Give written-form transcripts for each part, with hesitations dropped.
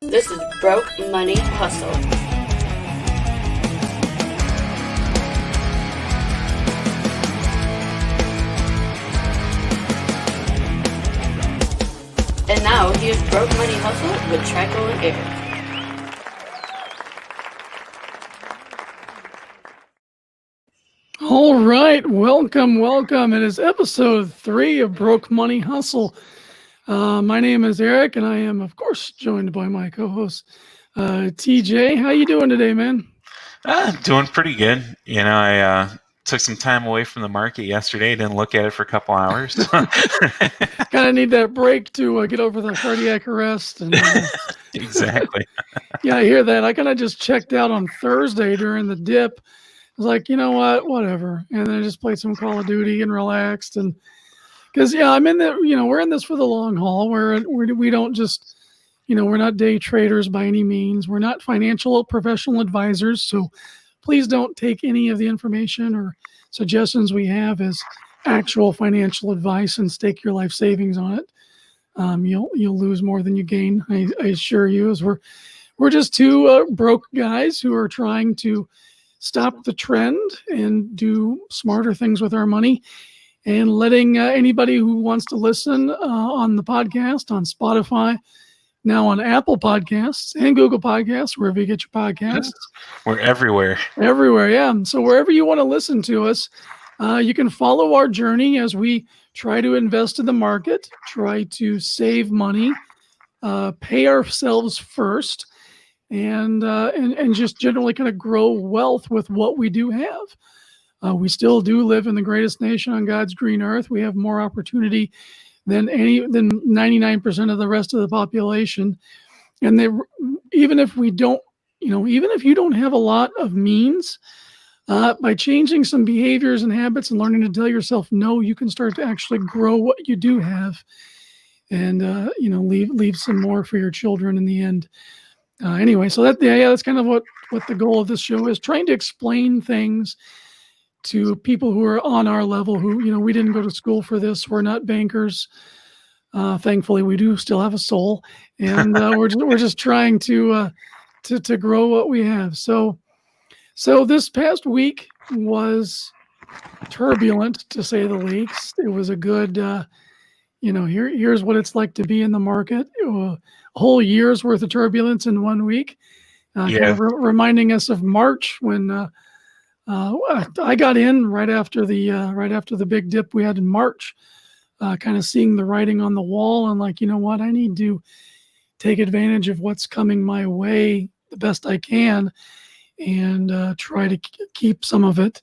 This is Broke Money Hustle. And now, here's Broke Money Hustle with Trico and Erik. All right, welcome. It is episode 3 of Broke Money Hustle. My name is Erik, and I am, of course, joined by my co-host, TJ. How you doing today, man? Doing pretty good. You know, I took some time away from the market yesterday. Didn't look at it for a couple hours. Kind of need that break to get over the cardiac arrest. And, Exactly. Yeah, I hear that. I kind of just checked out on Thursday during the dip. I was like, you know what, whatever. And then I just played some Call of Duty and relaxed. And because, I'm in the, we're in this for the long haul. We don't just, we're not day traders by any means. We're not financial professional advisors. So please don't take any of the information or suggestions we have as actual financial advice and stake your life savings on it. You'll lose more than you gain. I assure you, as we're just two broke guys who are trying to stop the trend and do smarter things with our money, and letting anybody who wants to listen on the podcast on Spotify, now on Apple Podcasts and Google Podcasts, wherever you get your podcasts. We're everywhere. Everywhere, yeah. So wherever you want to listen to us, you can follow our journey as we try to invest in the market, try to save money, pay ourselves first, and just generally kind of grow wealth with what we do have. We still do live in the greatest nation on God's green earth. We have more opportunity than 99% of the rest of the population. And even if we don't, even if you don't have a lot of means, by changing some behaviors and habits and learning to tell yourself no, you can start to actually grow what you do have, and leave some more for your children in the end. Anyway, so that's kind of what the goal of this show is, trying to explain things to people who are on our level, who, we didn't go to school for this. We're not bankers. Thankfully, we do still have a soul, and we're just trying to grow what we have. So this past week was turbulent, to say the least. It was a good, here's what it's like to be in the market. A whole year's worth of turbulence in 1 week, kind of reminding us of March when. I got in right after the big dip we had in March, kind of seeing the writing on the wall, and like, you know what, I need to take advantage of what's coming my way the best I can, and try to keep some of it.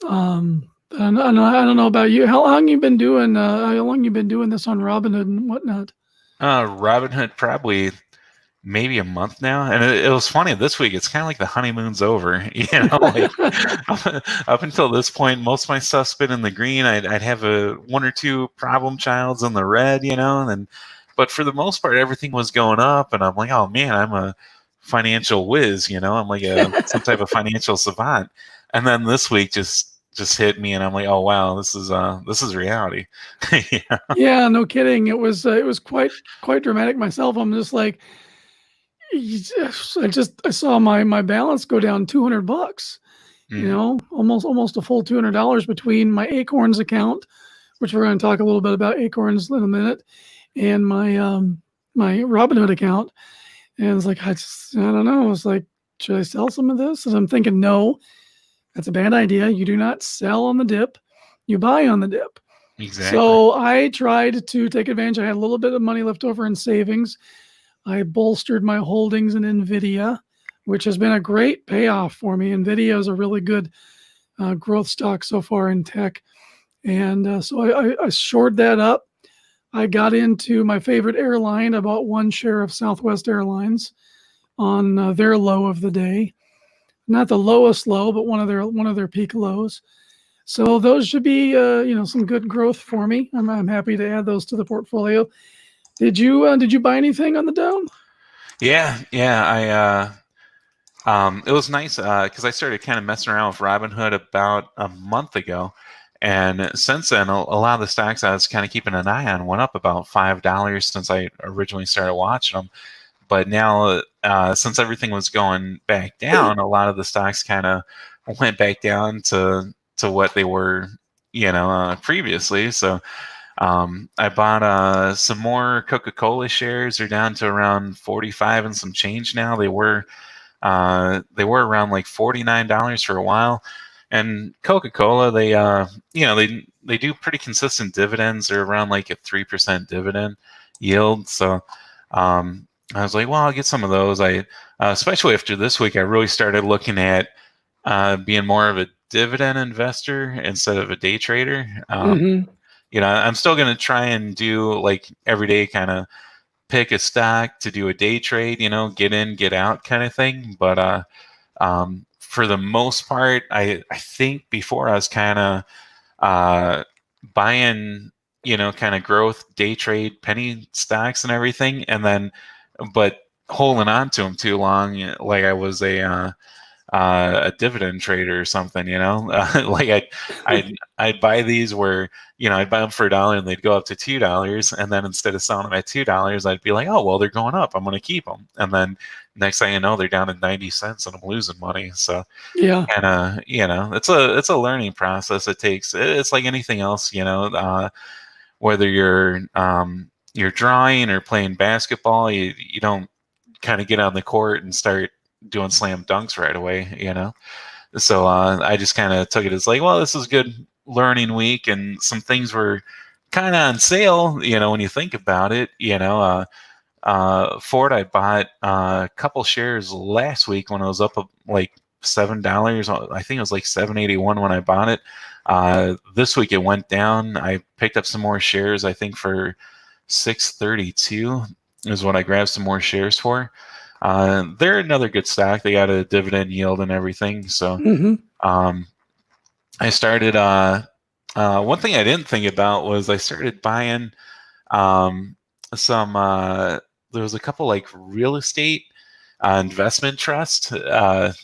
I don't know about you. How long you been doing this on Robinhood and whatnot? Robinhood probably maybe a month now, and it was funny. This week it's kind of like the honeymoon's over. Like up until this point, most of my stuff's been in the green. I'd have one or two problem childs in the red, but for the most part, everything was going up, and I'm like, oh man, I'm a financial whiz. I'm like some type of financial savant. And then this week just hit me, and I'm like, oh wow, this is reality. Yeah, no kidding. It was quite dramatic myself. I'm just like, I saw my balance go down $200, almost a full $200 between my Acorns account, which we're going to talk a little bit about Acorns in a minute, and my Robinhood account. And it's like, I don't know. I was like, should I sell some of this? And I'm thinking, no, that's a bad idea. You do not sell on the dip. You buy on the dip. Exactly. So I tried to take advantage. I had a little bit of money left over in savings. I bolstered my holdings in NVIDIA, which has been a great payoff for me. NVIDIA is a really good growth stock so far in tech. And so I shored that up. I got into my favorite airline. I bought one share of Southwest Airlines on their low of the day. Not the lowest low, but one of their peak lows. So those should be some good growth for me. I'm happy to add those to the portfolio. Did you buy anything on the down? Yeah. It was nice because I started kind of messing around with Robinhood about a month ago, and since then, a lot of the stocks I was kind of keeping an eye on went up about $5 since I originally started watching them. but now since everything was going back down, a lot of the stocks kind of went back down to what they were, previously. So I bought some more Coca-Cola shares. They're down to around 45 and some change now. They were around like $49 for a while. And Coca-Cola, they do pretty consistent dividends. They're around like a 3% dividend yield. So I was like, well, I'll get some of those. Especially after this week, I really started looking at being more of a dividend investor instead of a day trader. I'm still going to try and do like every day kind of pick a stock to do a day trade, get in, get out kind of thing. But for the most part, I think before I was kind of buying, kind of growth day trade penny stocks and everything, but holding on to them too long, like I was a dividend trader or something, like I'd buy these where, I'd buy them for $1 and they'd go up to $2. And then instead of selling them at $2, I'd be like, oh, well, they're going up, I'm going to keep them. And then next thing you know, they're down to 90 cents and I'm losing money. So yeah, and it's a learning process. It's like anything else, whether you're drawing or playing basketball, you don't kind of get on the court and start doing slam dunks right away, So I just kind of took it as like, well, this is a good learning week, and some things were kind of on sale, when you think about it. Ford, I bought a couple shares last week when it was up like $7. I think it was like $7.81 when I bought it. This week it went down. I picked up some more shares. I think for $6.32 is what I grabbed some more shares for. They're another good stock. They got a dividend yield and everything. So I started. One thing I didn't think about was I started buying some. There was a couple like real estate investment trust, like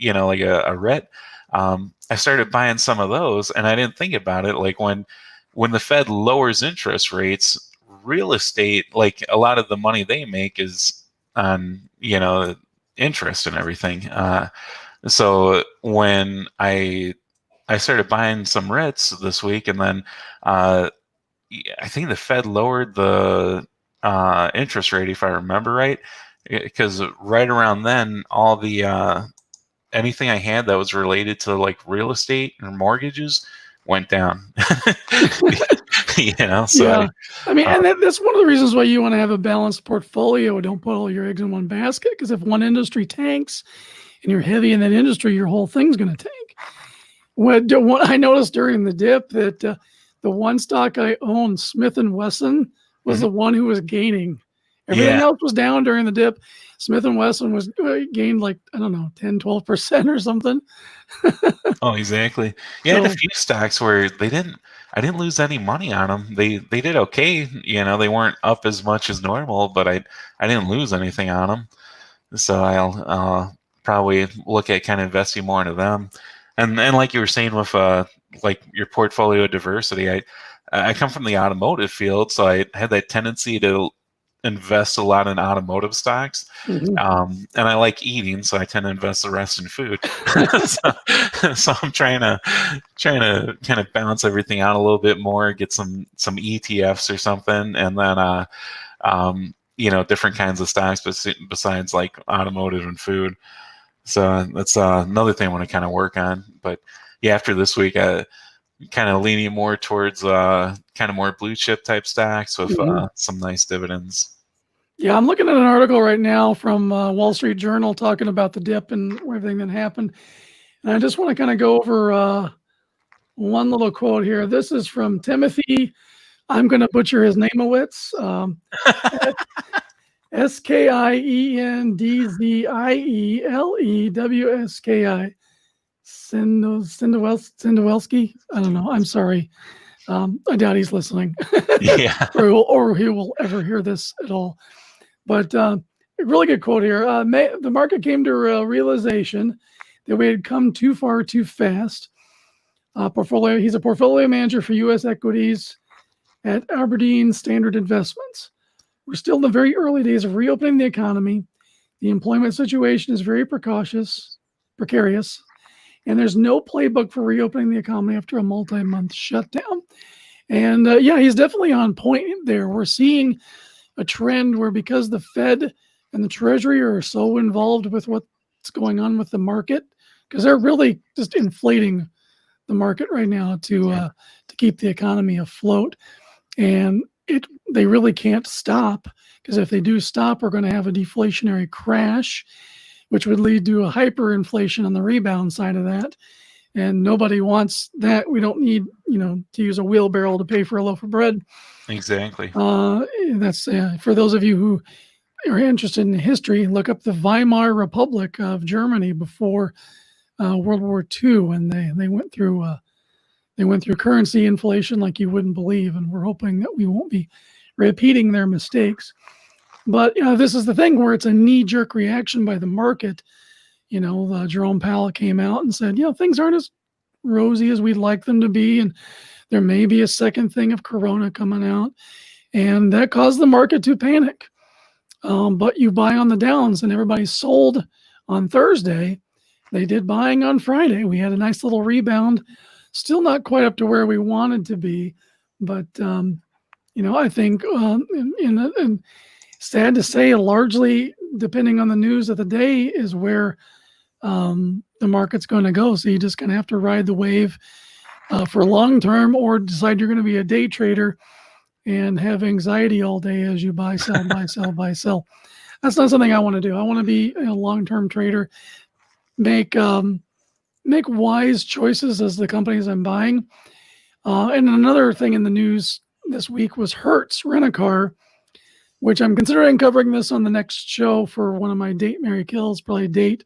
a REIT. I started buying some of those, and I didn't think about it. Like when the Fed lowers interest rates, real estate, like a lot of the money they make is on interest and everything. So when I started buying some REITs this week, and then I think the Fed lowered the interest rate, if I remember right, because right around then all the anything I had that was related to like real estate or mortgages went down. So yeah. I mean, and that's one of the reasons why you want to have a balanced portfolio. Don't put all your eggs in one basket, because if one industry tanks and you're heavy in that industry, your whole thing's going to tank. I noticed during the dip that the one stock I owned, Smith & Wesson, was the one who was gaining. Everything else was down during the dip. Smith & Wesson was gained like, I don't know, 10, 12% or something. Oh, exactly. Yeah, I had a few stocks where I didn't lose any money on them. They did okay. They weren't up as much as normal, but I didn't lose anything on them. So I'll probably look at kind of investing more into them. And like you were saying with like your portfolio diversity, I come from the automotive field, so I had that tendency to invest a lot in automotive stocks. And I like eating, so I tend to invest the rest in food. so I'm trying to kind of balance everything out a little bit more, get some ETFs or something, and then different kinds of stocks besides like automotive and food. So that's another thing I want to kind of work on. But yeah, after this week, I kind of leaning more towards kind of more blue chip type stocks with some nice dividends. Yeah, I'm looking at an article right now from Wall Street Journal talking about the dip and everything that happened. And I just want to kind of go over one little quote here. This is from Timothy. I'm going to butcher his name Witz. Skiendzieilewski. Sindowelski. I don't know. I'm sorry. I doubt he's listening. Yeah. or he will ever hear this at all. But a really good quote here. The market came to a realization that we had come too far too fast. He's a portfolio manager for U.S. equities at Aberdeen Standard Investments. we're still in the very early days of reopening the economy. The employment situation is very precarious, and there's no playbook for reopening the economy after a multi-month shutdown. And yeah, he's definitely on point there. We're seeing a trend where, because the Fed and the Treasury are so involved with what's going on with the market, because they're really just inflating the market right now to keep the economy afloat, and they really can't stop, because if they do stop, we're going to have a deflationary crash, which would lead to a hyperinflation on the rebound side of that. And nobody wants that. We don't need, to use a wheelbarrow to pay for a loaf of bread. Exactly. That's for those of you who are interested in history, look up the Weimar Republic of Germany before World War II, and they went through currency inflation like you wouldn't believe. And we're hoping that we won't be repeating their mistakes. But this is the thing where it's a knee-jerk reaction by the market. Jerome Powell came out and said, things aren't as rosy as we'd like them to be, and there may be a second thing of Corona coming out, and that caused the market to panic. But you buy on the downs, and everybody sold on Thursday. They did buying on Friday. We had a nice little rebound, still not quite up to where we wanted to be, but I think, and sad to say, largely depending on the news of the day is where the market's going to go. So you're just going to have to ride the wave for long term, or decide you're going to be a day trader and have anxiety all day as you buy, sell, buy, sell, buy, sell. That's not something I want to do. I want to be a long-term trader, make wise choices as the companies I'm buying. And another thing in the news this week was Hertz Rent-A-Car, which I'm considering covering this on the next show for one of my Date, Marry, Kills, probably Date.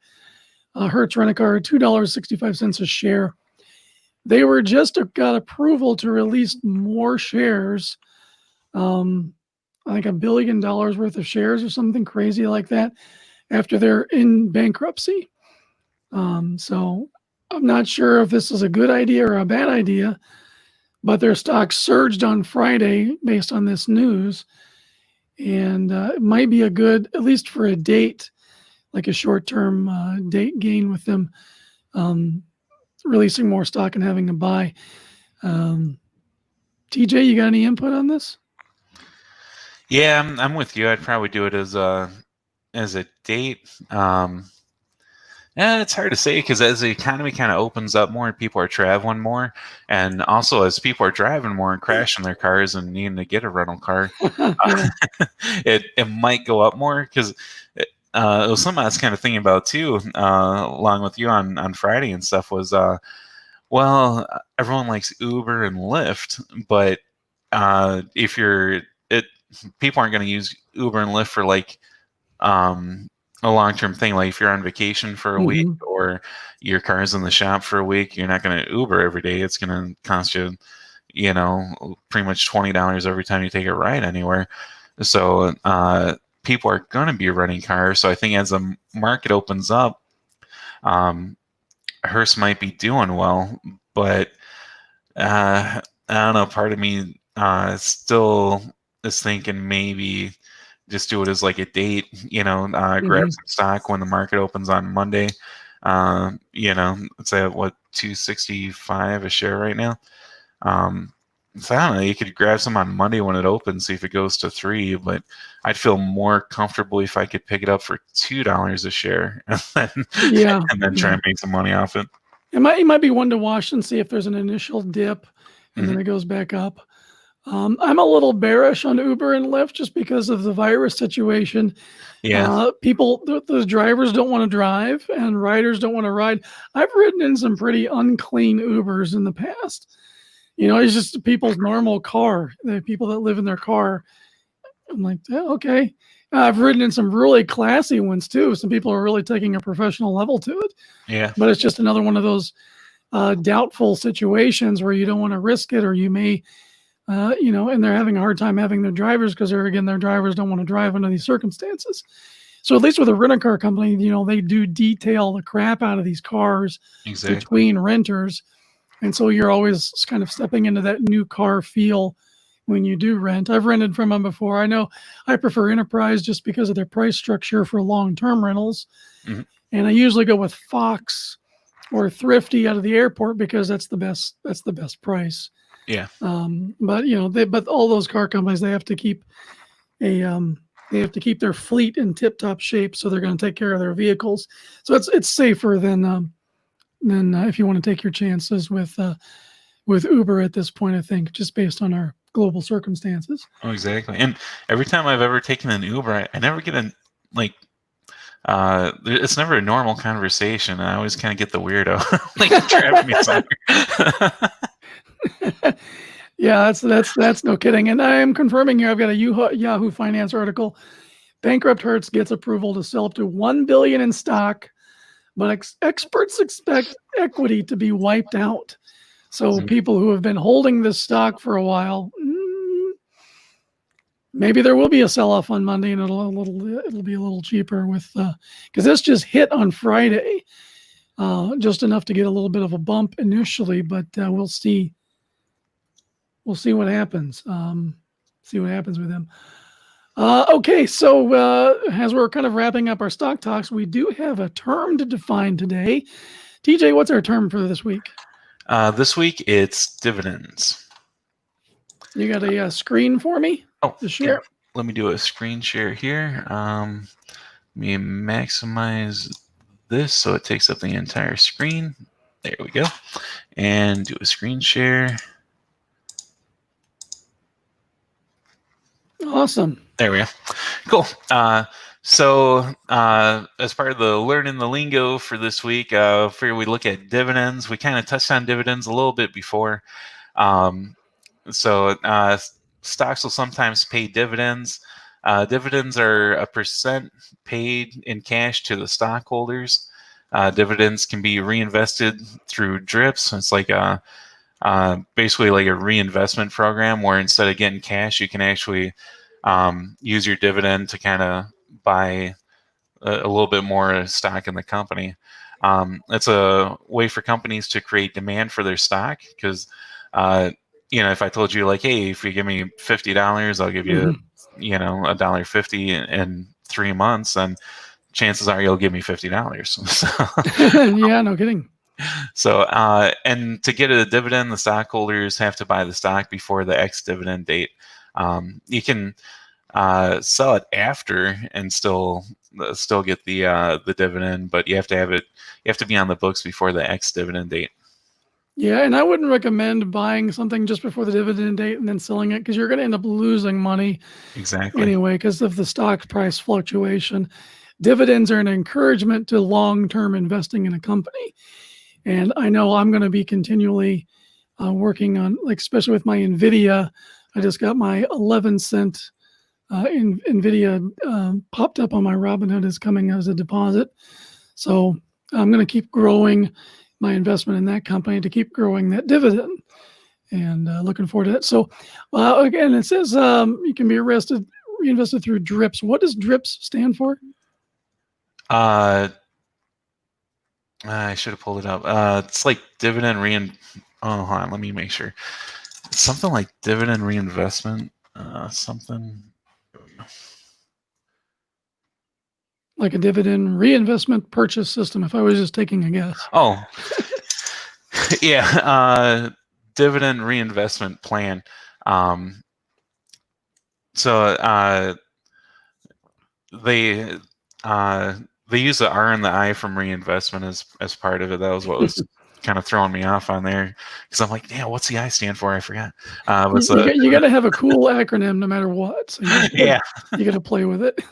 Hertz Rent-A-Car, $2.65 a share. They were just got approval to release more shares. I think $1 billion worth of shares or something crazy like that after they're in bankruptcy. So I'm not sure if this is a good idea or a bad idea, but their stock surged on Friday based on this news. And it might be a good, at least for a date, like a short-term date gain with them releasing more stock and having to buy. TJ, you got any input on this? Yeah, I'm with you. I'd probably do it as a date. Yeah, it's hard to say, because as the economy kind of opens up more, people are traveling more, and also as people are driving more and crashing their cars and needing to get a rental car, it might go up more, because it was something I was kind of thinking about too, along with you on Friday and stuff, was well, everyone likes Uber and Lyft, but if people aren't going to use Uber and Lyft for like a long-term thing. Like if you're on vacation for a week, or your car's in the shop for a week, you're not going to Uber every day. It's going to cost you, pretty much $20 every time you take a ride anywhere. So people are going to be renting cars. So I think as the market opens up, Hertz might be doing well, but I don't know. Part of me still is thinking maybe just do it as like a date, grab some stock when the market opens on Monday. It's at what, $2.65 a share right now. So I don't know, you could grab some on Monday when it opens, see if it goes to $3, but I'd feel more comfortable if I could pick it up for $2 a share and then try and make some money off it. It might be one to watch and see if there's an initial dip and then it goes back up. I'm a little bearish on Uber and Lyft just because of the virus situation. Yeah. Those drivers don't want to drive and riders don't want to ride. I've ridden in some pretty unclean Ubers in the past. It's just people's normal car. The people that live in their car. I'm like, okay. I've ridden in some really classy ones too. Some people are really taking a professional level to it. Yeah. But it's just another one of those doubtful situations where you don't want to risk it, or you may and they're having a hard time having their drivers because their drivers don't want to drive under these circumstances. So at least with a rent-a-car company, they do detail the crap out of these cars between renters. And so you're always kind of stepping into that new car feel when you do rent. I've rented from them before. I know I prefer Enterprise just because of their price structure for long-term rentals. Mm-hmm. And I usually go with Fox or Thrifty out of the airport because that's the best price. Yeah. But but all those car companies, they have to keep their fleet in tip-top shape, so they're going to take care of their vehicles. So it's safer than if you want to take your chances with Uber at this point, I think, just based on our global circumstances. Oh, exactly. And every time I've ever taken an Uber, I never get it's never a normal conversation. I always kind of get the weirdo, like driving me somewhere. Yeah, that's no kidding. And I am confirming here. I've got a Yahoo Finance article. Bankrupt Hertz gets approval to sell up to $1 billion in stock, but experts expect equity to be wiped out. So people who have been holding this stock for a while, maybe there will be a sell-off on Monday, and it'll be a little cheaper with because this just hit on Friday, just enough to get a little bit of a bump initially, but we'll see. We'll see what happens. See what happens with them. Okay, so as we're kind of wrapping up our stock talks, we do have a term to define today. TJ, what's our term for this week? This week it's dividends. You got a screen for me? Oh, to share. Yeah. Let me do a screen share here. Let me maximize this so it takes up the entire screen. There we go. And do a screen share. Awesome. There we go. Cool. So as part of the learning the lingo for this week, figure we look at dividends. We kind of touched on dividends a little bit before. Stocks will sometimes pay dividends. Dividends are a percent paid in cash to the stockholders. Dividends can be reinvested through drips. It's like basically like a reinvestment program where instead of getting cash, you can actually use your dividend to kind of buy a little bit more stock in the company. It's a way for companies to create demand for their stock because, if I told you like, hey, if you give me $50, I'll give you, $1.50 in 3 months, and chances are you'll give me $50. So, yeah, no kidding. So, and to get a dividend, the stockholders have to buy the stock before the ex-dividend date. You can sell it after and still get the dividend, but you have to be on the books before the ex-dividend date. Yeah, and I wouldn't recommend buying something just before the dividend date and then selling it because you're going to end up losing money. Exactly. Anyway, because of the stock price fluctuation. Dividends are an encouragement to long-term investing in a company. And I know I'm going to be continually working on, like, especially with my NVIDIA. I just got my 11-cent NVIDIA popped up on my Robinhood is coming as a deposit. So I'm going to keep growing my investment in that company to keep growing that dividend, and looking forward to that. So again, it says you can be reinvested through DRIPS. What does DRIPS stand for? I should have pulled it up. It's like dividend hold on, let me make sure. It's something like dividend reinvestment. Something. Like a dividend reinvestment purchase system, if I was just taking a guess. Oh, yeah. Dividend reinvestment plan. They use the R and the I from reinvestment as part of it. That was what was kind of throwing me off on there because I'm like, yeah, what's the I stand for? I forgot. You got to have a cool acronym no matter what. So you got to play with it.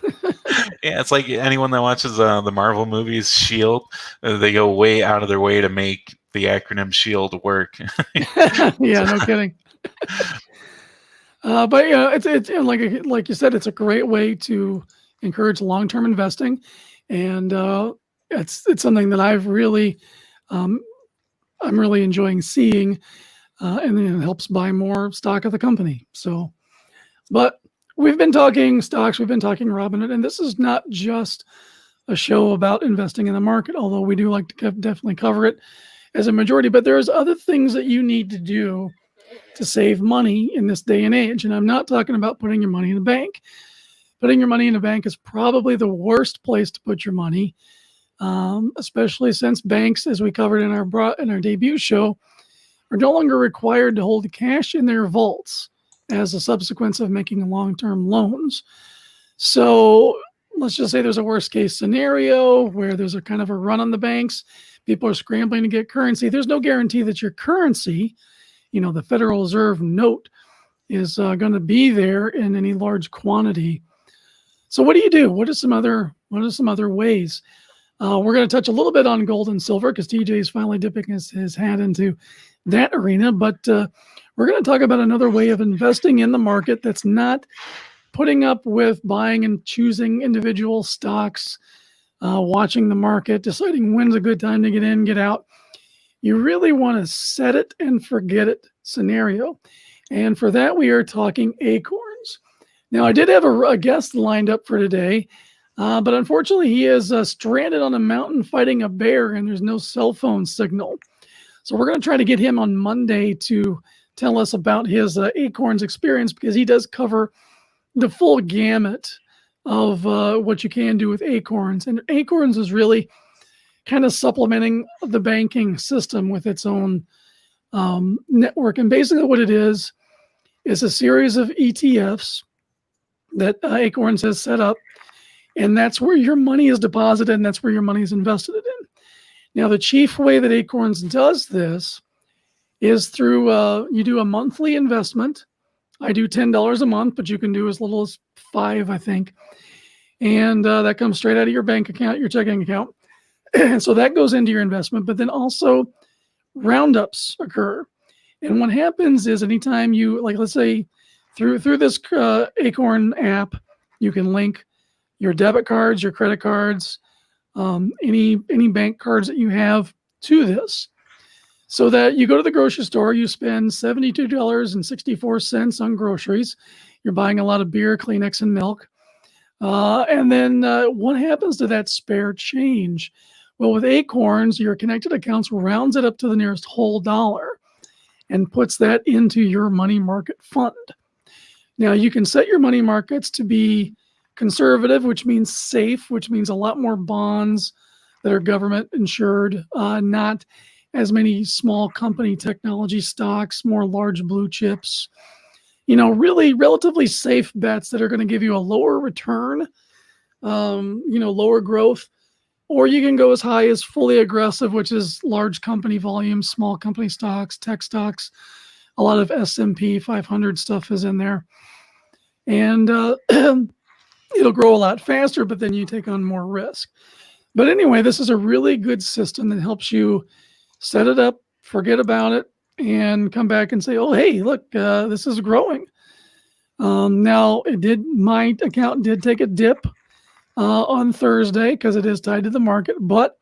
Yeah, it's like anyone that watches the Marvel movies, SHIELD, they go way out of their way to make the acronym SHIELD work. Yeah, no kidding. But it's like you said, it's a great way to encourage long-term investing, and it's something that I've really I'm really enjoying seeing, and then it helps buy more stock of the company. So, but we've been talking stocks, we've been talking Robinhood, and this is not just a show about investing in the market, although we do like to definitely cover it as a majority. But there's other things that you need to do to save money in this day and age. And I'm not talking about putting your money in the bank. Putting your money in the bank is probably the worst place to put your money, especially since banks, as we covered in our debut show, are no longer required to hold cash in their vaults as a subsequence of making long-term loans. So let's just say there's a worst case scenario where there's a kind of a run on the banks. People are scrambling to get currency. There's no guarantee that your currency, the Federal Reserve note, is going to be there in any large quantity. So what do you do? What are some other ways? We're going to touch a little bit on gold and silver because TJ is finally dipping his hat into that arena. But we're going to talk about another way of investing in the market that's not putting up with buying and choosing individual stocks, watching the market, deciding when's a good time to get in, get out. You really want to set it and forget it scenario. And for that, we are talking Acorns. Now, I did have a guest lined up for today, but unfortunately, he is stranded on a mountain fighting a bear, and there's no cell phone signal. So we're going to try to get him on Monday to tell us about his Acorns experience, because he does cover the full gamut of what you can do with Acorns. And Acorns is really kind of supplementing the banking system with its own network. And basically what it is a series of ETFs that Acorns has set up. And that's where your money is deposited, and that's where your money is invested in. Now, the chief way that Acorns does this is through you do a monthly investment. I do $10 a month, but you can do as little as $5, I think. And that comes straight out of your bank account, your checking account. So that goes into your investment, but then also roundups occur. And what happens is anytime you, like, let's say through this Acorn app, you can link your debit cards, your credit cards, any bank cards that you have to this, so that you go to the grocery store, you spend $72.64 on groceries. You're buying a lot of beer, Kleenex, and milk. And then what happens to that spare change? Well, with Acorns, your connected accounts rounds it up to the nearest whole dollar and puts that into your money market fund. Now, you can set your money markets to be conservative, which means safe, which means a lot more bonds that are government insured, not as many small company technology stocks, more large blue chips, really relatively safe bets that are going to give you a lower return, lower growth. Or you can go as high as fully aggressive, which is large company volume, small company stocks, tech stocks. A lot of S&P 500 stuff is in there. And it'll grow a lot faster, but then you take on more risk. But anyway, this is a really good system that helps you set it up, forget about it, and come back and say, oh, hey, look, this is growing. Now, my account did take a dip on Thursday because it is tied to the market, but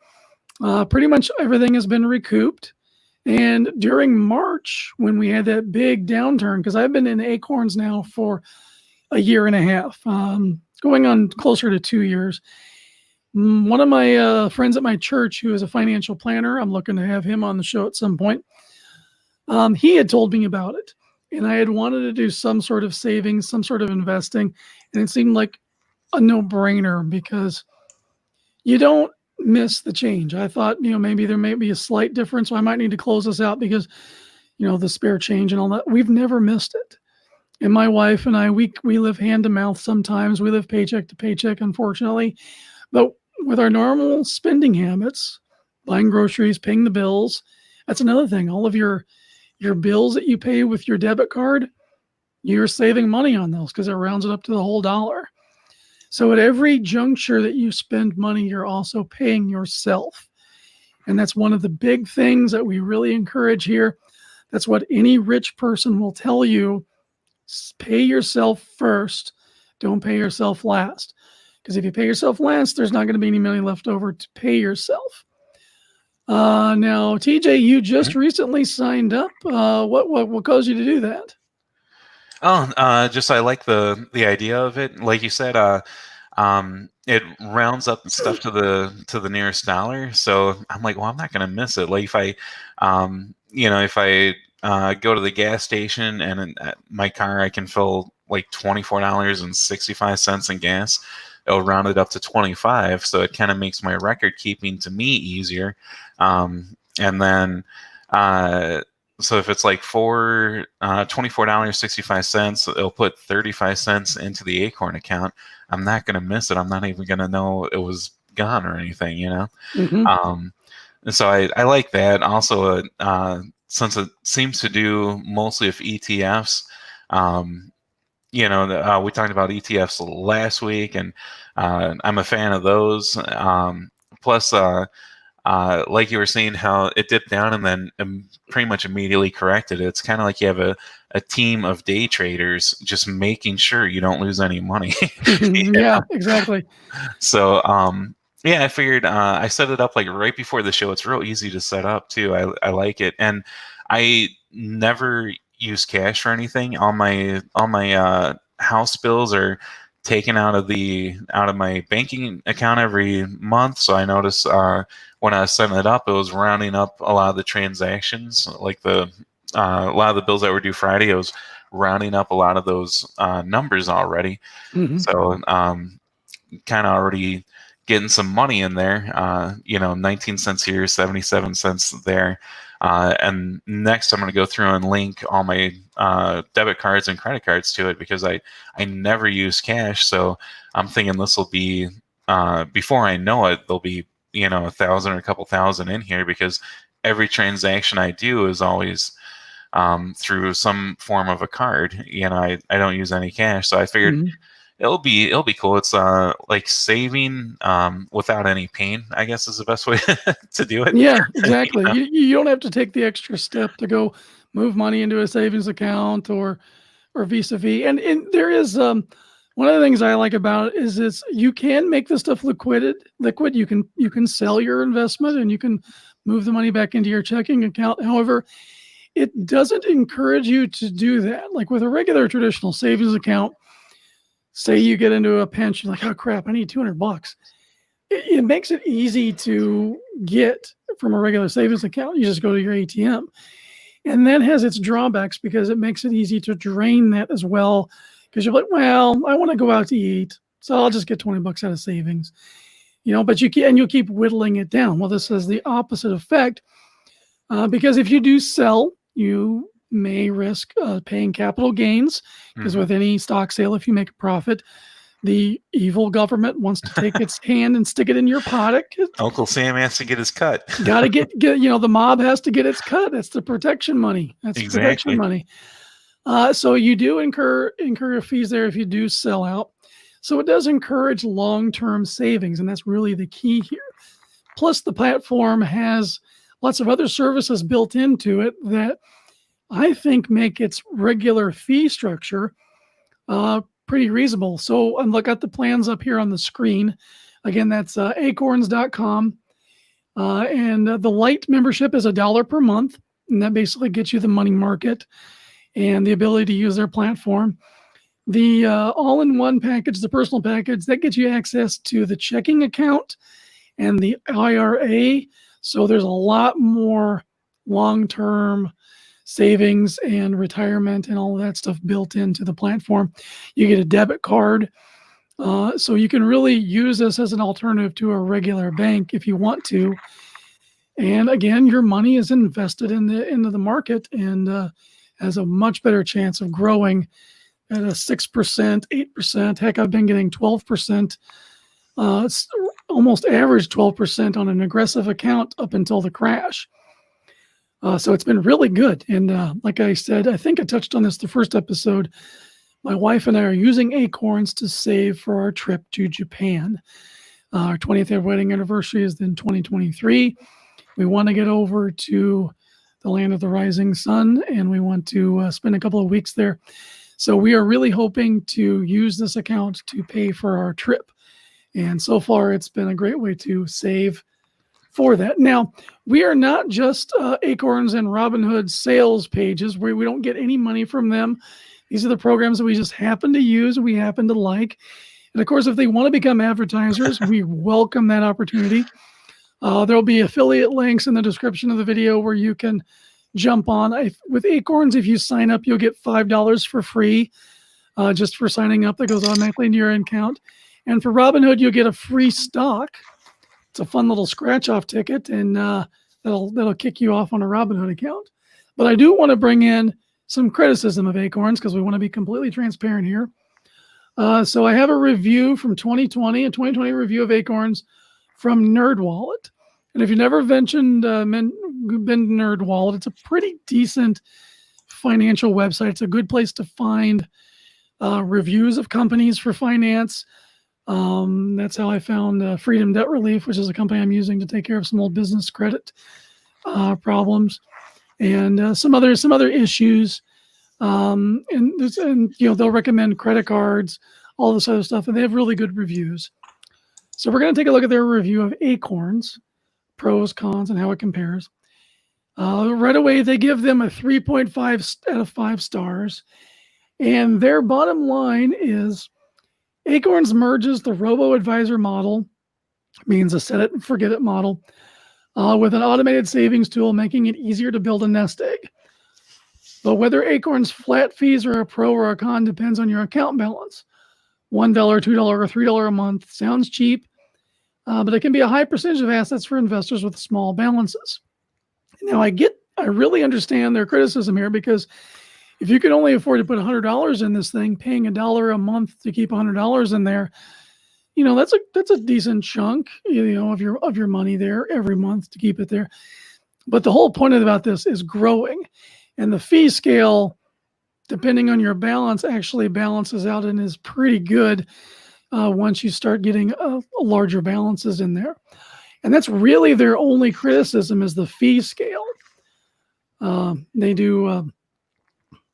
pretty much everything has been recouped. And during March, when we had that big downturn, because I've been in Acorns now for a year and a half, going on closer to 2 years. One of my friends at my church, who is a financial planner, I'm looking to have him on the show at some point. He had told me about it, and I had wanted to do some sort of savings, some sort of investing, and it seemed like a no-brainer because you don't miss the change. I thought, maybe there may be a slight difference, so I might need to close this out because, the spare change and all that. We've never missed it. And my wife and I, we live hand to mouth sometimes. We live paycheck to paycheck, unfortunately. But with our normal spending habits, buying groceries, paying the bills, that's another thing. All of your bills that you pay with your debit card, you're saving money on those because it rounds it up to the whole dollar. So at every juncture that you spend money, you're also paying yourself. And that's one of the big things that we really encourage here. That's what any rich person will tell you. Pay yourself first. Don't pay yourself last. Because if you pay yourself last, there's not going to be any money left over to pay yourself. Now, TJ, you just recently signed up. What caused you to do that? Just I like the idea of it. Like you said, it rounds up stuff to the nearest dollar. So I'm like, well, I'm not going to miss it. Like if I go to the gas station and in my car I can fill like $24.65 in gas, it'll round it up to 25, so it kind of makes my record keeping to me easier. And then so if it's like $24.65, it'll put 35 cents into the Acorn account. I'm not going to miss it. I'm not even going to know it was gone or anything, you know? Mhm. And so I like that. Also, since it seems to do mostly with ETFs, we talked about ETFs last week, and I'm a fan of those. Plus, like you were saying, how it dipped down and then pretty much immediately corrected. It's kind of like you have a team of day traders just making sure you don't lose any money. Yeah, exactly. So, I figured I set it up like right before the show. It's real easy to set up too. I like it, and I never use cash for anything. All my house bills are taken out of my banking account every month. So I noticed when I was setting it up, it was rounding up a lot of the transactions, like a lot of the bills that were due Friday. It was rounding up a lot of those numbers already. Mhm. So kind of already getting some money in there, 19 cents here, 77 cents there. And next I'm going to go through and link all my debit cards and credit cards to it, because I never use cash. So I'm thinking this will be, before I know it, there'll be, 1,000 or a couple thousand in here, because every transaction I do is always through some form of a card. I don't use any cash. So I figured Mhm. it'll be cool. It's like saving without any pain, I guess, is the best way to do it. Yeah, exactly. You don't have to take the extra step to go move money into a savings account or Visa V. And there is one of the things I like about it is you can make this stuff liquid. You can sell your investment and you can move the money back into your checking account. However, it doesn't encourage you to do that. Like with a regular traditional savings account, say you get into a pinch, you're like, oh crap, I need $200. It makes it easy to get from a regular savings account. You just go to your ATM. And that has its drawbacks because it makes it easy to drain that as well. Because you're like, well, I want to go out to eat, so I'll just get $20 out of savings, But you'll keep whittling it down. Well, this has the opposite effect because if you do sell, you may risk paying capital gains, because with any stock sale, if you make a profit, the evil government wants to take its hand and stick it in your pocket. Uncle Sam has to get his cut. Got to get the mob has to get its cut. That's the protection money. That's Exactly. protection money. So you do incur fees there if you do sell out. So it does encourage long-term savings, and that's really the key here. Plus, the platform has lots of other services built into it that I think make its regular fee structure pretty reasonable. So look at the plans up here on the screen. Again, that's acorns.com. And the light membership is $1 per month. And that basically gets you the money market and the ability to use their platform. The all-in-one package, the personal package, that gets you access to the checking account and the IRA. So there's a lot more long-term savings and retirement and all of that stuff built into the platform. You get a debit card. So you can really use this as an alternative to a regular bank if you want to. And again, your money is invested into the market and has a much better chance of growing at a 6%, 8%. Heck, I've been getting 12%. It's almost average 12% on an aggressive account up until the crash. So it's been really good. And like I said, I think I touched on this the first episode. My wife and I are using Acorns to save for our trip to Japan. Our 20th wedding anniversary is in 2023. We want to get over to the land of the rising sun, and we want to spend a couple of weeks there. So we are really hoping to use this account to pay for our trip. And so far, it's been a great way to save for that. Now, we are not just Acorns and Robinhood sales pages. We don't get any money from them. These are the programs that we just happen to use, we happen to like. And of course, if they want to become advertisers, we welcome that opportunity. There'll be affiliate links in the description of the video where you can jump on. With Acorns, if you sign up, you'll get $5 for free just for signing up. That goes automatically into your account. And for Robinhood, you'll get a free stock. It's a fun little scratch-off ticket, and that'll kick you off on a Robinhood account. But I do want to bring in some criticism of Acorns because we want to be completely transparent here. So I have a review from 2020, a 2020 review of Acorns from NerdWallet. And if you've never been to NerdWallet, it's a pretty decent financial website. It's a good place to find reviews of companies for finance. That's how I found Freedom Debt Relief, which is a company I'm using to take care of some old business credit problems and some other issues. And they'll recommend credit cards, all this other stuff, and they have really good reviews. So we're going to take a look at their review of Acorns, pros, cons, and how it compares. Right away, they give them a 3.5 out of 5 stars. And their bottom line is Acorns merges the robo-advisor model, means a set it and forget it model, with an automated savings tool, making it easier to build a nest egg. But whether Acorns flat fees are a pro or a con depends on your account balance. $1, $2, or $3 a month sounds cheap, but it can be a high percentage of assets for investors with small balances. Now, I really understand their criticism here, because if you can only afford to put $100 in this thing, paying $1 a month to keep $100 in there, that's a decent chunk, of your money there every month to keep it there. But the whole point about this is growing, and the fee scale, depending on your balance, actually balances out and is pretty good once you start getting larger balances in there. And that's really their only criticism, is the fee scale.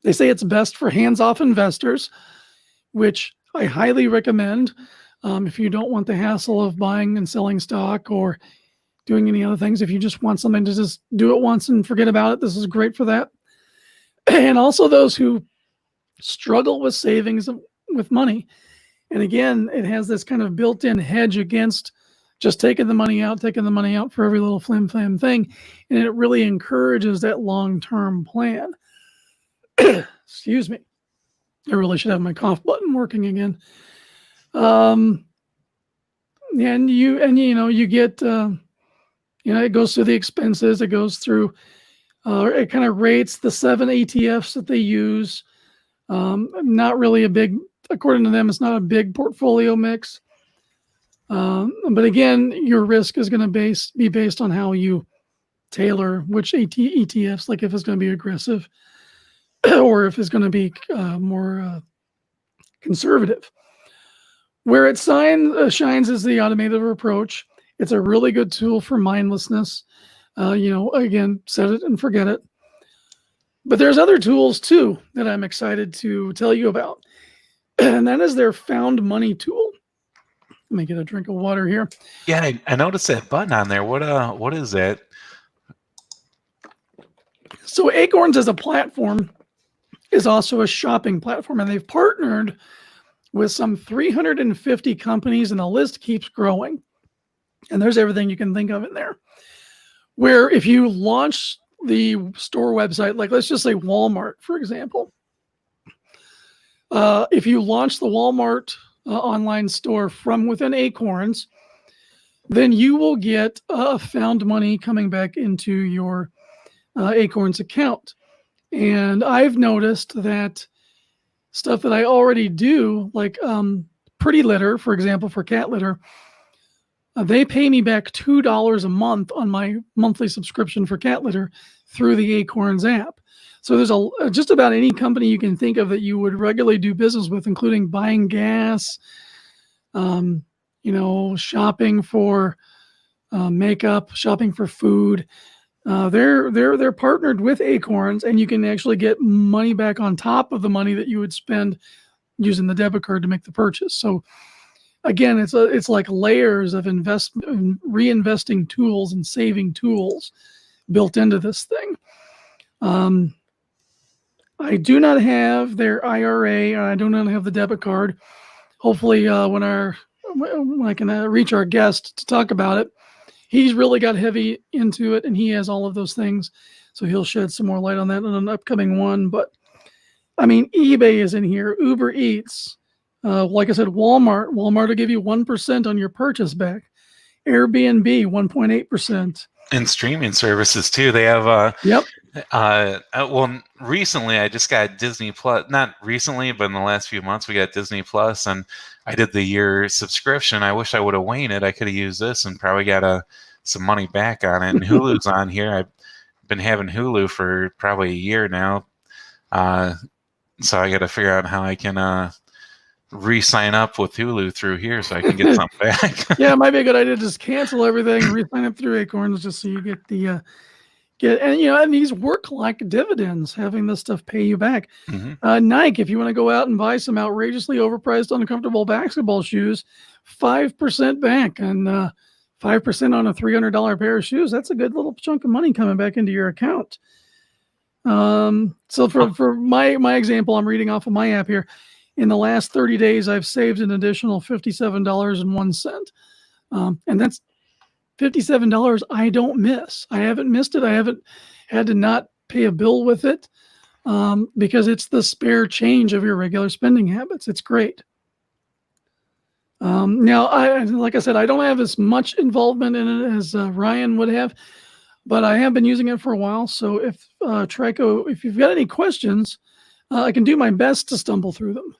They say it's best for hands-off investors, which I highly recommend. If you don't want the hassle of buying and selling stock or doing any other things, if you just want something to just do it once and forget about it, this is great for that. And also those who struggle with savings, with money. And again, it has this kind of built-in hedge against just taking the money out for every little flim-flam thing. And it really encourages that long-term plan. Excuse me. I really should have my cough button working again. And you get, it goes through the expenses. It goes through, it kind of rates the 7 ETFs that they use. Not really according to them, it's not a big portfolio mix. But again, your risk is going to be based on how you tailor which ETFs, like if it's going to be aggressive or if it's going to be more conservative. Where it shines is the automated approach. It's a really good tool for mindlessness. Again, set it and forget it. But there's other tools too that I'm excited to tell you about. And that is their found money tool. Let me get a drink of water here. Yeah, I noticed that button on there. What is that? So Acorns as a platform is also a shopping platform, and they've partnered with some 350 companies, and the list keeps growing. And there's everything you can think of in there. Where if you launch the store website, like let's just say Walmart, for example. If you launch the Walmart online store from within Acorns, then you will get found money coming back into your Acorns account. And I've noticed that stuff that I already do, like Pretty Litter, for example, for cat litter, they pay me back $2 a month on my monthly subscription for cat litter through the Acorns app. So there's just about any company you can think of that you would regularly do business with, including buying gas, shopping for makeup, shopping for food. They're partnered with Acorns, and you can actually get money back on top of the money that you would spend using the debit card to make the purchase. So again, it's like layers of reinvesting tools and saving tools built into this thing. I do not have their IRA, and I do not have the debit card. Hopefully, when I can reach our guest to talk about it, he's really got heavy into it, and he has all of those things. So he'll shed some more light on that in an upcoming one. But I mean, eBay is in here, Uber Eats. Like I said, Walmart will give you 1% on your purchase back. Airbnb, 1.8%. And streaming services too. They have Yep. well, recently I just got Disney Plus. Not recently, but in the last few months we got Disney Plus, and I did the year subscription. I wish I would have waited. I could have used this and probably got some money back on it. And Hulu's on here. I've been having Hulu for probably a year now, so I got to figure out how I can re-sign up with Hulu through here so I can get something back. Yeah, it might be a good idea to just cancel everything, re-sign up through Acorns just so you get the and these work like dividends, having this stuff pay you back. Nike, if you want to go out and buy some outrageously overpriced, uncomfortable basketball shoes, 5% back and 5% on a $300 pair of shoes. That's a good little chunk of money coming back into your account. So for my example, I'm reading off of my app here. In the last 30 days, I've saved an additional $57.01. And that's $57 I don't miss. I haven't missed it. I haven't had to not pay a bill with it because it's the spare change of your regular spending habits. It's great. Now, like I said, I don't have as much involvement in it as Ryan would have, but I have been using it for a while. So if Trico, if you've got any questions, I can do my best to stumble through them.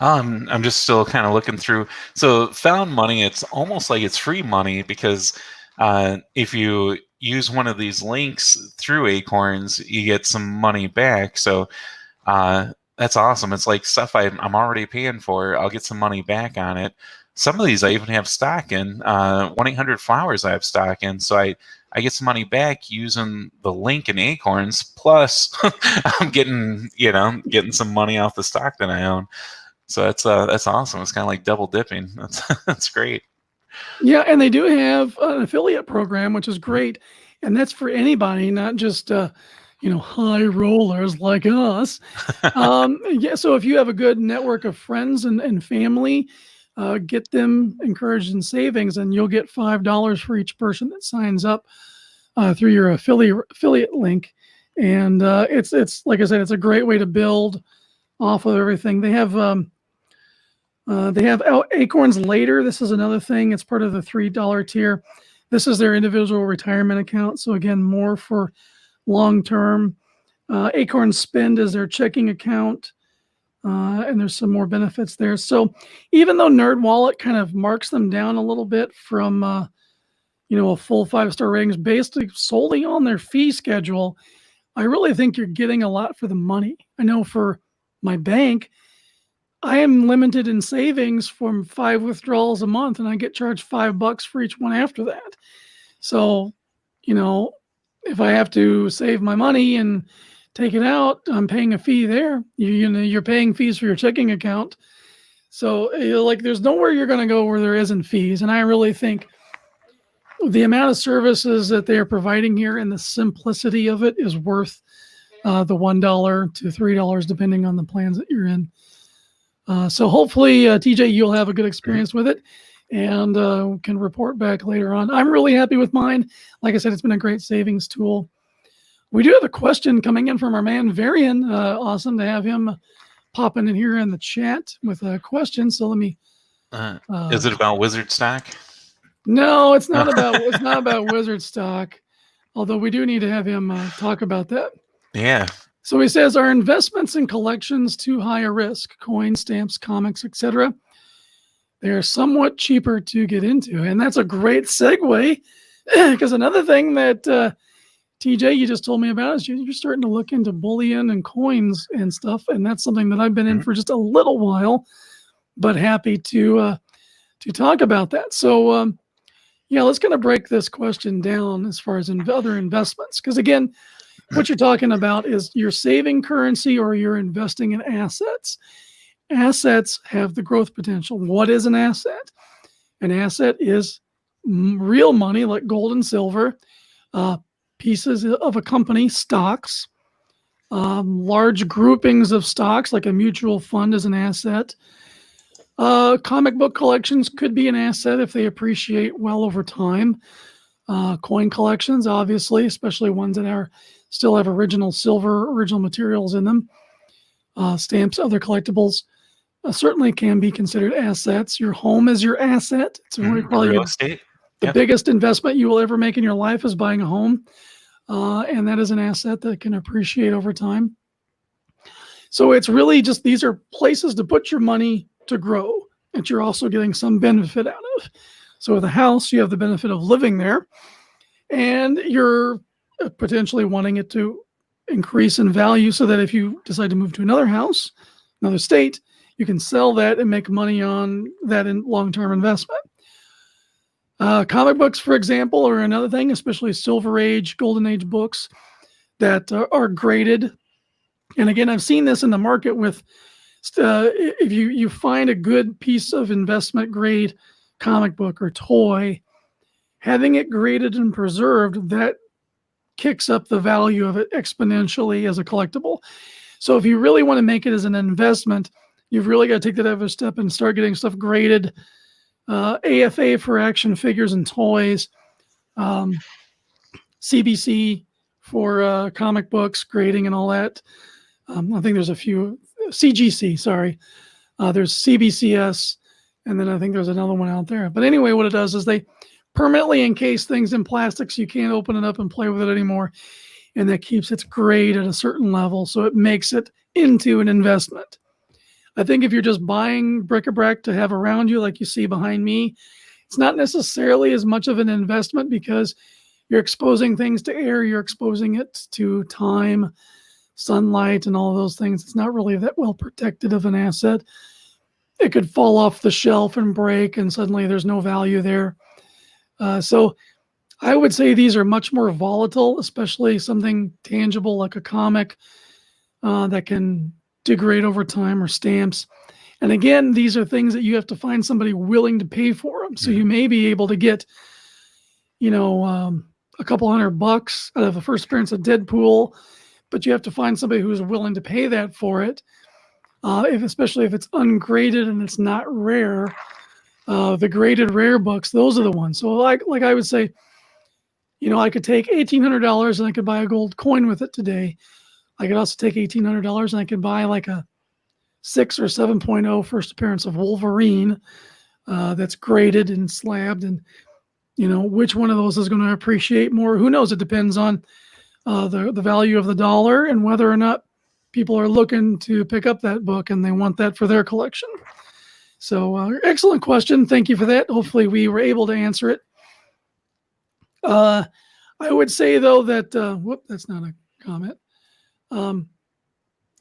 I'm just still kind of looking through. So found money, it's almost like it's free money because if you use one of these links through Acorns, you get some money back. So that's awesome. It's like stuff I'm already paying for. I'll get some money back on it. Some of these I even have stock in. 1-800-Flowers I have stock in. So I get some money back using the link in Acorns. Plus, I'm getting some money off the stock that I own. So that's awesome. It's kind of like double dipping. That's great. Yeah, and they do have an affiliate program, which is great, and that's for anybody, not just high rollers like us. Yeah, so if you have a good network of friends and family, get them encouraged in savings, and you'll get $5 for each person that signs up through your affiliate link. And it's like I said, it's a great way to build off of everything. They have Acorns Later. This is another thing. It's part of the $3 tier. This is their individual retirement account. So again, more for long term. Acorns Spend is their checking account, and there's some more benefits there. So even though NerdWallet kind of marks them down a little bit from a full 5-star ratings based solely on their fee schedule, I really think you're getting a lot for the money. I know for my bank, I am limited in savings from 5 withdrawals a month, and I get charged $5 for each one after that. So, if I have to save my money and take it out, I'm paying a fee there. You're paying fees for your checking account. So, there's nowhere you're going to go where there isn't fees. And I really think the amount of services that they are providing here and the simplicity of it is worth the $1 to $3, depending on the plans that you're in. So hopefully, TJ, you'll have a good experience with it and can report back later on. I'm really happy with mine. Like I said, it's been a great savings tool. We do have a question coming in from our man, Varian. Awesome to have him popping in here in the chat with a question. So let me... is it about Wizard stock? No, it's not about Wizard stock, although we do need to have him talk about that. Yeah. So he says, are investments in collections too high a risk? Coins, stamps, comics, etc. They're somewhat cheaper to get into. And that's a great segue, because another thing that TJ, you just told me about is you're starting to look into bullion and coins and stuff. And that's something that I've been in for just a little while, but happy to talk about that. So, let's kind of break this question down as far as other investments. Because again, what you're talking about is you're saving currency or you're investing in assets. Assets have the growth potential. What is an asset? An asset is real money like gold and silver, pieces of a company, stocks, large groupings of stocks like a mutual fund is an asset. Comic book collections could be an asset if they appreciate well over time. Coin collections, obviously, especially ones that still have original silver, original materials in them. Stamps, other collectibles certainly can be considered assets. Your home is your asset. It's probably Real estate. the Yep. biggest investment you will ever make in your life is buying a home. And that is an asset that can appreciate over time. So it's really just, these are places to put your money to grow, and you're also getting some benefit out of. So with a house, you have the benefit of living there, and you're potentially wanting it to increase in value so that if you decide to move to another house, another state, you can sell that and make money on that in long-term investment. Comic books, for example, are another thing, especially Silver Age, Golden Age books that are graded. And again, I've seen this in the market with if you find a good piece of investment grade comic book or toy, having it graded and preserved, that kicks up the value of it exponentially as a collectible. So if you really want to make it as an investment, you've really got to take that other step and start getting stuff graded. AFA for action figures and toys, CBC for comic books, grading and all that. I think there's a few, CGC, sorry. There's CBCS, and then I think there's another one out there. But anyway, what it does is they permanently encase things in plastic so you can't open it up and play with it anymore. And that keeps its grade at a certain level, so it makes it into an investment. I think if you're just buying bric-a-brac to have around you, like you see behind me, it's not necessarily as much of an investment because you're exposing things to air, you're exposing it to time, sunlight, and all of those things. It's not really that well protected of an asset. It could fall off the shelf and break, and suddenly there's no value there. So I would say these are much more volatile, especially something tangible like a comic that can degrade over time, or stamps. And again, these are things that you have to find somebody willing to pay for them. So you may be able to get, a couple $100 out of the first appearance of Deadpool, but you have to find somebody who's willing to pay that for it. Especially if it's ungraded and it's not rare. The graded rare books, those are the ones. So like I would say, I could take $1,800 and I could buy a gold coin with it today. I could also take $1,800 and I could buy like a 6 or 7.0 first appearance of Wolverine that's graded and slabbed. And, which one of those is going to appreciate more? Who knows? It depends on the value of the dollar and whether or not people are looking to pick up that book and they want that for their collection. So excellent question. Thank you for that. Hopefully we were able to answer it. I would say, though, that, that's not a comment.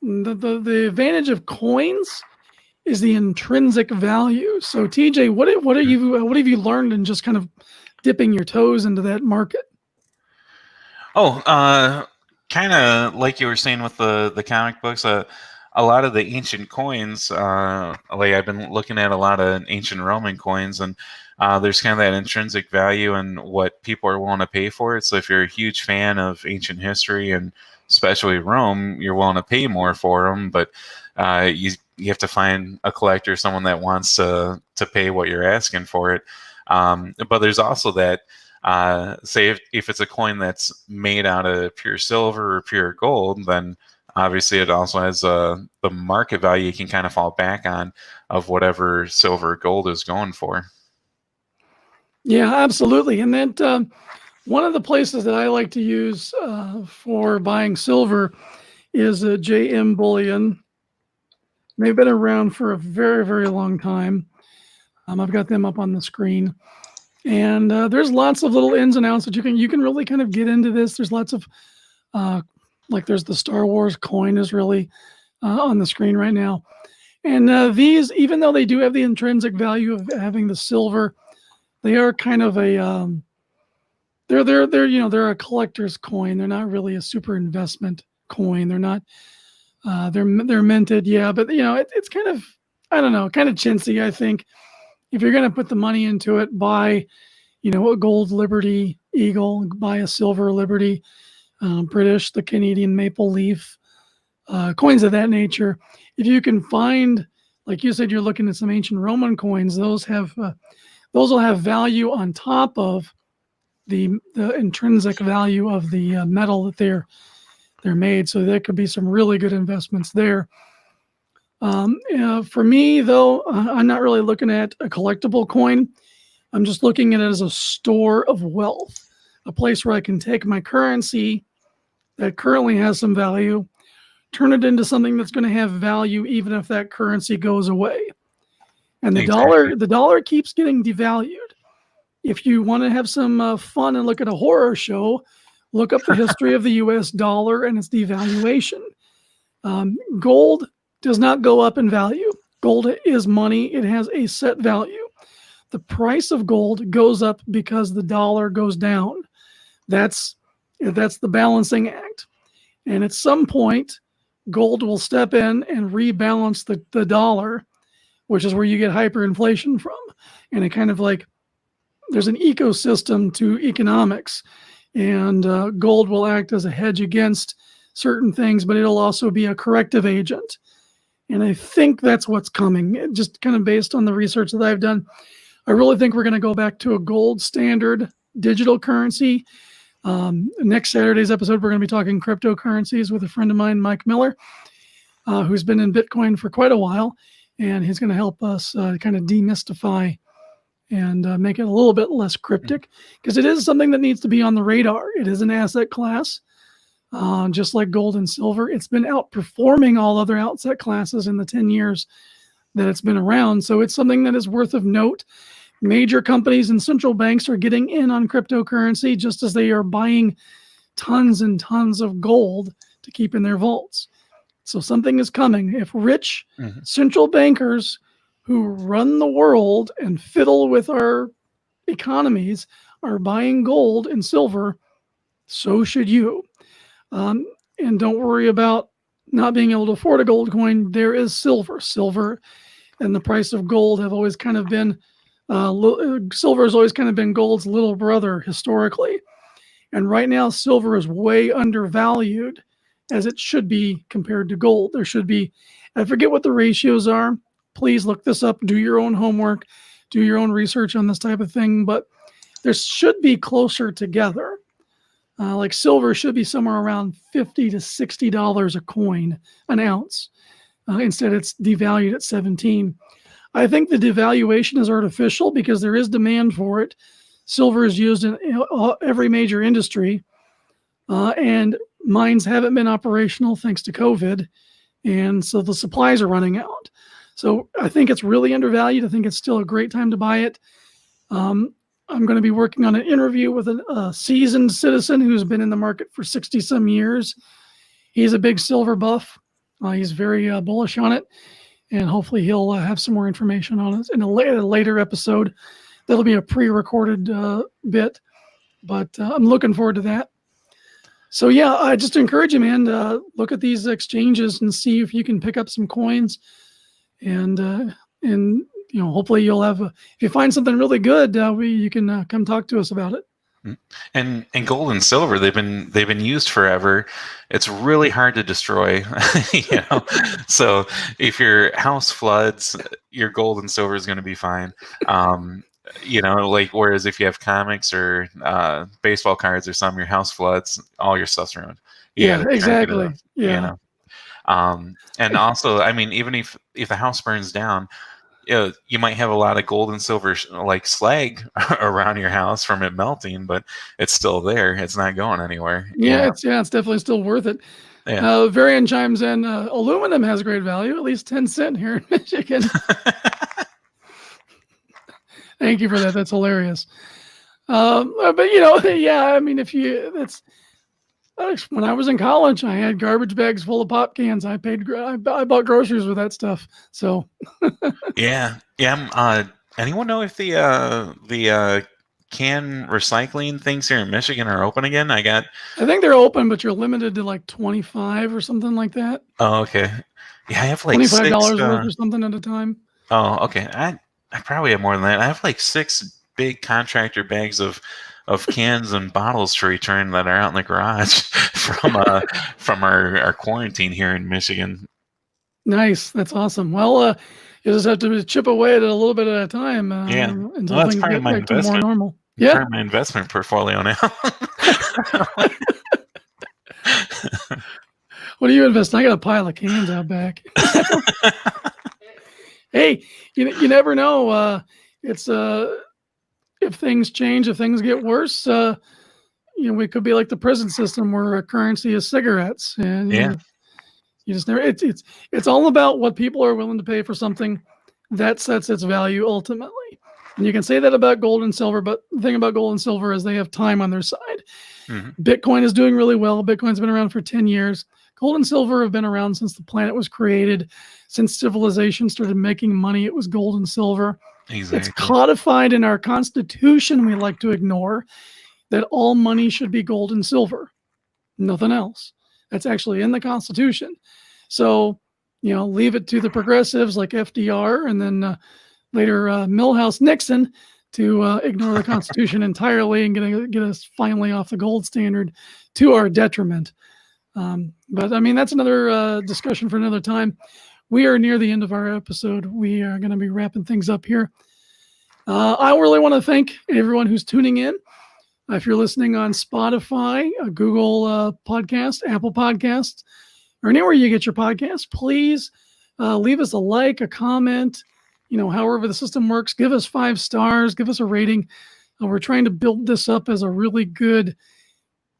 The advantage of coins is the intrinsic value. So TJ, what have you learned in just kind of dipping your toes into that market? Kind of like you were saying with the comic books, a lot of the ancient coins, like I've been looking at a lot of ancient Roman coins, and there's kind of that intrinsic value in what people are willing to pay for it. So if you're a huge fan of ancient history and especially Rome, you're willing to pay more for them, but you have to find a collector, someone that wants to pay what you're asking for it. But there's also that, say if it's a coin that's made out of pure silver or pure gold, then obviously it also has the market value you can kind of fall back on of whatever silver or gold is going for. Yeah, absolutely. And that one of the places that I like to use for buying silver is JME Bullion. They've been around for a very, very long time. I've got them up on the screen. And there's lots of little ins and outs that you can really kind of get into this. There's lots of, like there's the Star Wars coin is really on the screen right now. And these, even though they do have the intrinsic value of having the silver, they are kind of a, they're a collector's coin. They're not really a super investment coin. They're not, they're minted. Yeah. But it's kind of, I don't know, kind of chintzy, I think. If you're going to put the money into it, buy, a gold Liberty Eagle, buy a silver Liberty British, the Canadian maple leaf, coins of that nature. If you can find, like you said, you're looking at some ancient Roman coins, those will have value on top of the intrinsic value of the metal that they're made. So there could be some really good investments there. For me, though, I'm not really looking at a collectible coin. I'm just looking at it as a store of wealth, a place where I can take my currency that currently has some value, turn it into something that's going to have value even if that currency goes away. And the dollar keeps getting devalued. If you want to have some fun and look at a horror show, look up the history of the U.S. dollar and its devaluation. Gold does not go up in value. Gold is money. It has a set value. The price of gold goes up because the dollar goes down. That's the balancing act. And at some point, gold will step in and rebalance the dollar, which is where you get hyperinflation from. And it kind of like, there's an ecosystem to economics, and gold will act as a hedge against certain things, but it'll also be a corrective agent. And I think that's what's coming, just kind of based on the research that I've done. I really think we're going to go back to a gold standard digital currency. Next Saturday's episode, we're going to be talking cryptocurrencies with a friend of mine, Mike Miller, who's been in Bitcoin for quite a while. And he's going to help us kind of demystify and make it a little bit less cryptic, because it is something that needs to be on the radar. It is an asset class, just like gold and silver. It's been outperforming all other asset classes in the 10 years that it's been around. So it's something that is worth of note. Major companies and central banks are getting in on cryptocurrency, just as they are buying tons and tons of gold to keep in their vaults. So something is coming. If rich central bankers who run the world and fiddle with our economies are buying gold and silver, so should you. And don't worry about not being able to afford a gold coin. There is silver. Silver and the price of gold have always kind of been, silver has always kind of been gold's little brother historically. And right now, silver is way undervalued, as it should be compared to gold. There should be, I forget what the ratios are. Please look this up, do your own homework, do your own research on this type of thing, but there should be closer together. Like silver should be somewhere around $50 to $60 a coin, an ounce. Instead, it's devalued at 17. I think the devaluation is artificial because there is demand for it. Silver is used in every major industry, and mines haven't been operational thanks to COVID, and so the supplies are running out. So I think it's really undervalued. I think it's still a great time to buy it. I'm going to be working on an interview with a seasoned citizen who's been in the market for 60 some years. He's a big silver buff. He's very bullish on it, and hopefully he'll have some more information on it in a later episode. That'll be a pre-recorded bit, but I'm looking forward to that. So yeah, I just encourage you, man, to look at these exchanges and see if you can pick up some coins, and you know, hopefully you'll have. If you find something really good, you can come talk to us about it. And gold and silver, they've been used forever. It's really hard to destroy, you know. So if your house floods, your gold and silver is going to be fine. You know, like, whereas if you have comics or baseball cards or something, your house floods, all your stuff's ruined. Yeah, exactly. Yeah. You know? And also, I mean, even if the house burns down, you might have a lot of gold and silver like slag around your house from it melting, but it's still there. It's not going anywhere. Yeah, it's definitely still worth it. Yeah. Varian chimes in, aluminum has great value, at least 10 cents here in Michigan. Thank you for that. That's hilarious. But you know, yeah, I mean, when I was in college, I had garbage bags full of pop cans. I bought groceries with that stuff. So yeah. Anyone know if the can recycling things here in Michigan are open again? I think they're open, but you're limited to like 25 or something like that. Oh, okay. Yeah, I have like $25 worth or something at a time. Oh, okay. I probably have more than that. I have like 6 big contractor bags of cans and bottles to return that are out in the garage from our quarantine here in Michigan. Nice. That's awesome. Well, you just have to chip away at it a little bit at a time. Yeah. Until things get back to more normal. Yeah. Part of my investment portfolio now. What do you invest? I got a pile of cans out back. Hey, you never know. It's if things change, if things get worse, we could be like the prison system where a currency is cigarettes, and Yeah. you just never. It's all about what people are willing to pay for something that sets its value ultimately. And you can say that about gold and silver, but the thing about gold and silver is they have time on their side. Mm-hmm. Bitcoin is doing really well. Bitcoin's been around for 10 years. Gold and silver have been around since the planet was created, since civilization started making money. It was gold and silver. Exactly. It's codified in our Constitution. We like to ignore that all money should be gold and silver, nothing else. That's actually in the Constitution. So, leave it to the progressives like FDR and then later Milhouse Nixon to ignore the Constitution entirely and get us finally off the gold standard to our detriment. But I mean, that's another discussion for another time. We are near the end of our episode. We are going to be wrapping things up here. I really want to thank everyone who's tuning in. If you're listening on Spotify, Google Podcast, Apple Podcasts, or anywhere you get your podcasts, please leave us a like, a comment, however the system works. Give us 5 stars, give us a rating. We're trying to build this up as a really good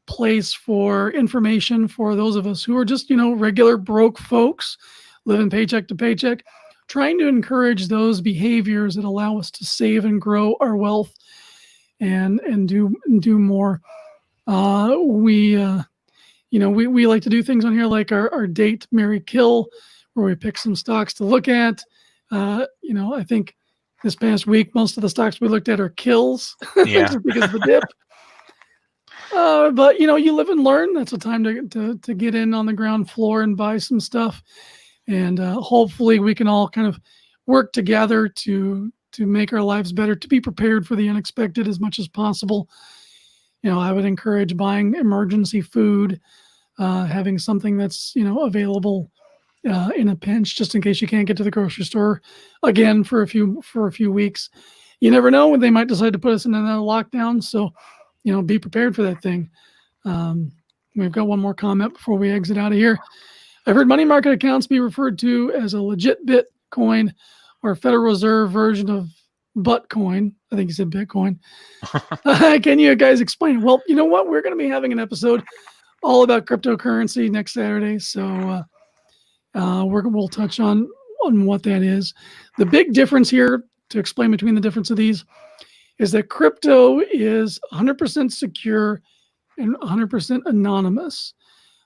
place for information for those of us who are just, regular broke folks living paycheck to paycheck, trying to encourage those behaviors that allow us to save and grow our wealth and do more. We like to do things on here like our date, marry, kill, where we pick some stocks to look at. I think this past week, most of the stocks we looked at are kills Yeah. because of the dip. But you live and learn. That's a time to get in on the ground floor and buy some stuff. And hopefully we can all kind of work together to make our lives better, to be prepared for the unexpected as much as possible. I would encourage buying emergency food, having something that's, available in a pinch, just in case you can't get to the grocery store again for a few weeks. You never know when they might decide to put us in another lockdown. So, be prepared for that thing. We've got one more comment before we exit out of here. I've heard money market accounts be referred to as a legit Bitcoin or Federal Reserve version of Buttcoin. I think you said Bitcoin. Can you guys explain? Well, you know what? We're going to be having an episode all about cryptocurrency next Saturday. So we'll touch on what that is. The big difference here, to explain between the difference of these, is that crypto is 100% secure and 100% anonymous.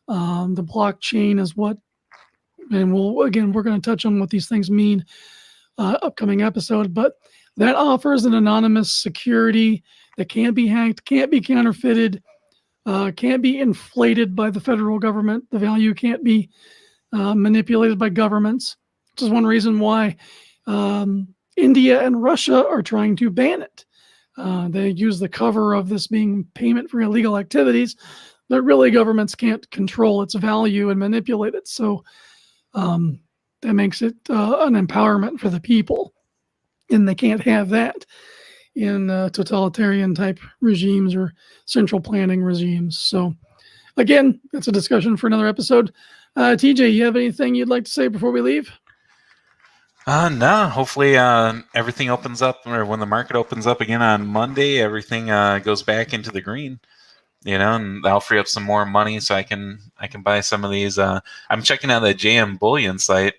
The blockchain is and we're going to touch on what these things mean upcoming episode, but that offers an anonymous security that can't be hacked, can't be counterfeited, can't be inflated by the federal government. The value can't be manipulated by governments, which is one reason why India and Russia are trying to ban it. They use the cover of this being payment for illegal activities, but really governments can't control its value and manipulate it. So that makes it an empowerment for the people. And they can't have that in totalitarian type regimes or central planning regimes. So again, that's a discussion for another episode. TJ, you have anything you'd like to say before we leave? No, hopefully everything opens up, or when the market opens up again on Monday, everything goes back into the green, and I'll free up some more money so I can buy some of these. I'm checking out that JME Bullion site.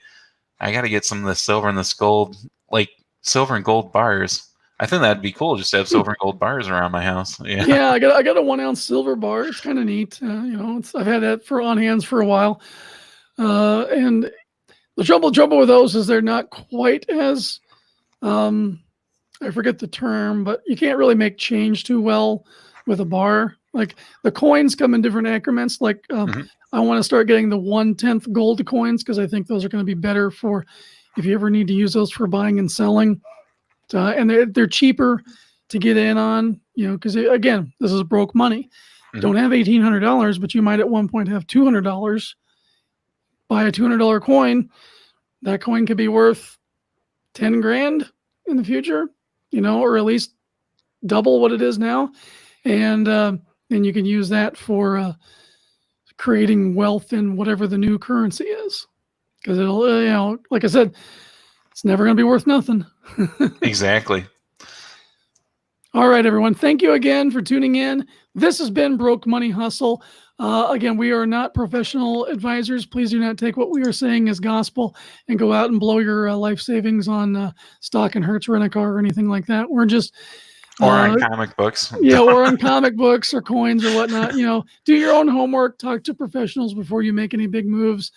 I got to get some of the silver and this gold, like silver and gold bars. I think that'd be cool just to have silver and gold bars around my house. Yeah, I got a 1 ounce silver bar. It's kind of neat. I've had that on hands for a while, and the trouble with those is they're not quite as, I forget the term, but you can't really make change too well with a bar. Like the coins come in different increments. Like I want to start getting the 1/10 gold coins because I think those are going to be better for if you ever need to use those for buying and selling. And they're cheaper to get in on, because again, this is broke money. Don't have $1,800, but you might at one point have $200. Buy a $200 coin. That coin could be worth 10 grand in the future, or at least double what it is now, and you can use that for creating wealth in whatever the new currency is, because it'll, like I said, it's never going to be worth nothing. Exactly. All right, everyone. Thank you again for tuning in. This has been Broke Money Hustle. Again, we are not professional advisors. Please do not take what we are saying as gospel and go out and blow your life savings on stock and Hertz rent-a-car or anything like that. We're just or on comic books. or on comic books or coins or whatnot. Do your own homework. Talk to professionals before you make any big moves.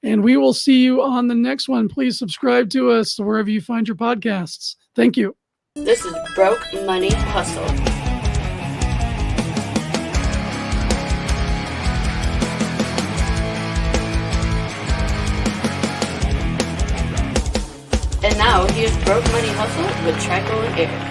And we will see you on the next one. Please subscribe to us wherever you find your podcasts. Thank you. This is Broke Money Hustle. And now here's Broke Money Hustle with Trico and Erik.